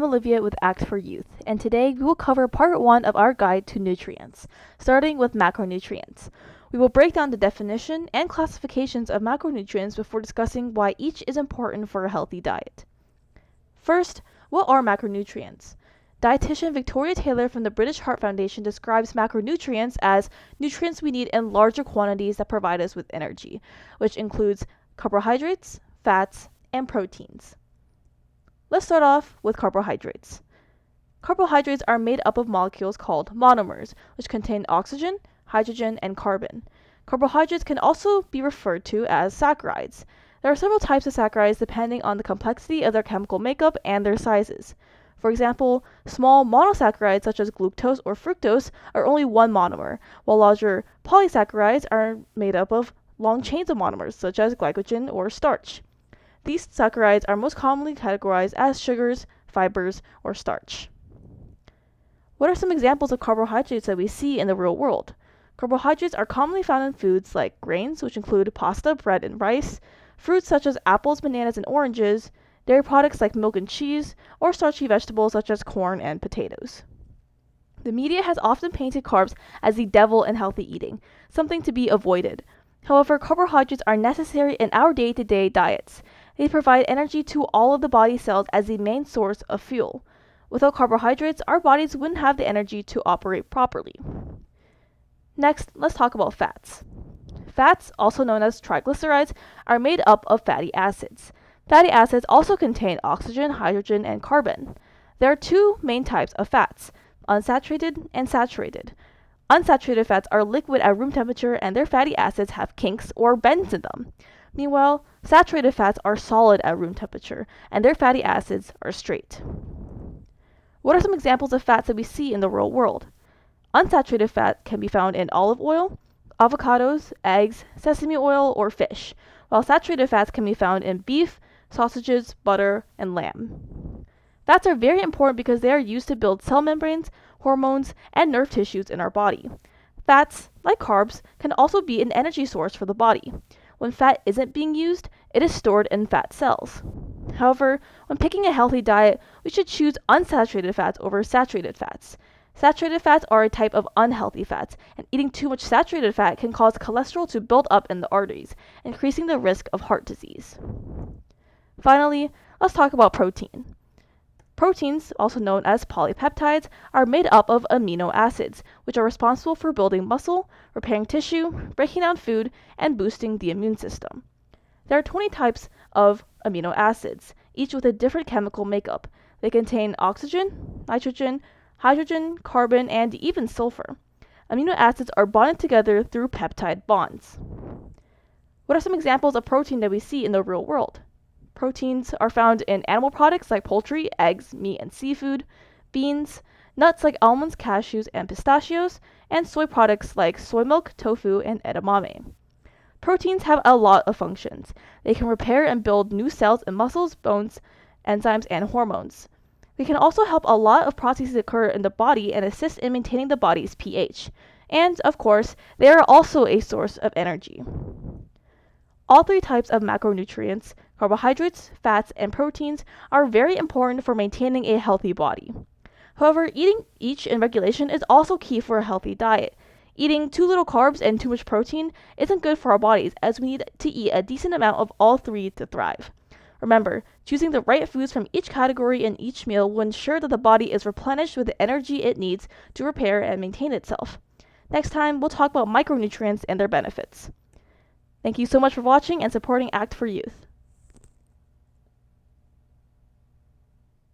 I'm Olivia with Act for Youth, and today we will cover part 1 of our guide to nutrients, starting with macronutrients. We will break down the definition and classifications of macronutrients before discussing why each is important for a healthy diet. First, what are macronutrients? Dietitian Victoria Taylor from the British Heart Foundation describes macronutrients as nutrients we need in larger quantities that provide us with energy, which includes carbohydrates, fats, and proteins. Let's start off with carbohydrates. Carbohydrates are made up of molecules called monomers, which contain oxygen, hydrogen, and carbon. Carbohydrates can also be referred to as saccharides. There are several types of saccharides depending on the complexity of their chemical makeup and their sizes. For example, small monosaccharides such as glucose or fructose are only one monomer, while larger polysaccharides are made up of long chains of monomers such as glycogen or starch. These saccharides are most commonly categorized as sugars, fibers, or starch. What are some examples of carbohydrates that we see in the real world? Carbohydrates are commonly found in foods like grains, which include pasta, bread, and rice, fruits such as apples, bananas, and oranges, dairy products like milk and cheese, or starchy vegetables such as corn and potatoes. The media has often painted carbs as the devil in healthy eating, something to be avoided. However, carbohydrates are necessary in our day-to-day diets. They provide energy to all of the body cells as the main source of fuel. Without carbohydrates, our bodies wouldn't have the energy to operate properly. Next, let's talk about fats. Fats, also known as triglycerides, are made up of fatty acids. Fatty acids also contain oxygen, hydrogen, and carbon. There are two main types of fats, unsaturated and saturated. Unsaturated fats are liquid at room temperature and their fatty acids have kinks or bends in them. Meanwhile, saturated fats are solid at room temperature and their fatty acids are straight. What are some examples of fats that we see in the real world? Unsaturated fat can be found in olive oil, avocados, eggs, sesame oil, or fish, while saturated fats can be found in beef, sausages, butter, and lamb. Fats are very important because they are used to build cell membranes, hormones, and nerve tissues in our body. Fats, like carbs, can also be an energy source for the body. When fat isn't being used, it is stored in fat cells. However, when picking a healthy diet, we should choose unsaturated fats over saturated fats. Saturated fats are a type of unhealthy fats, and eating too much saturated fat can cause cholesterol to build up in the arteries, increasing the risk of heart disease. Finally, let's talk about protein. Proteins, also known as polypeptides, are made up of amino acids, which are responsible for building muscle, repairing tissue, breaking down food, and boosting the immune system. There are 20 types of amino acids, each with a different chemical makeup. They contain oxygen, nitrogen, hydrogen, carbon, and even sulfur. Amino acids are bonded together through peptide bonds. What are some examples of protein that we see in the real world? Proteins are found in animal products like poultry, eggs, meat, and seafood, beans, nuts like almonds, cashews, and pistachios, and soy products like soy milk, tofu, and edamame. Proteins have a lot of functions. They can repair and build new cells in muscles, bones, enzymes, and hormones. They can also help a lot of processes occur in the body and assist in maintaining the body's pH. And, of course, they are also a source of energy. All three types of macronutrients, carbohydrates, fats, and proteins, are very important for maintaining a healthy body. However, eating each in regulation is also key for a healthy diet. Eating too little carbs and too much protein isn't good for our bodies, as we need to eat a decent amount of all three to thrive. Remember, choosing the right foods from each category in each meal will ensure that the body is replenished with the energy it needs to repair and maintain itself. Next time, we'll talk about micronutrients and their benefits. Thank you so much for watching and supporting Act for Youth.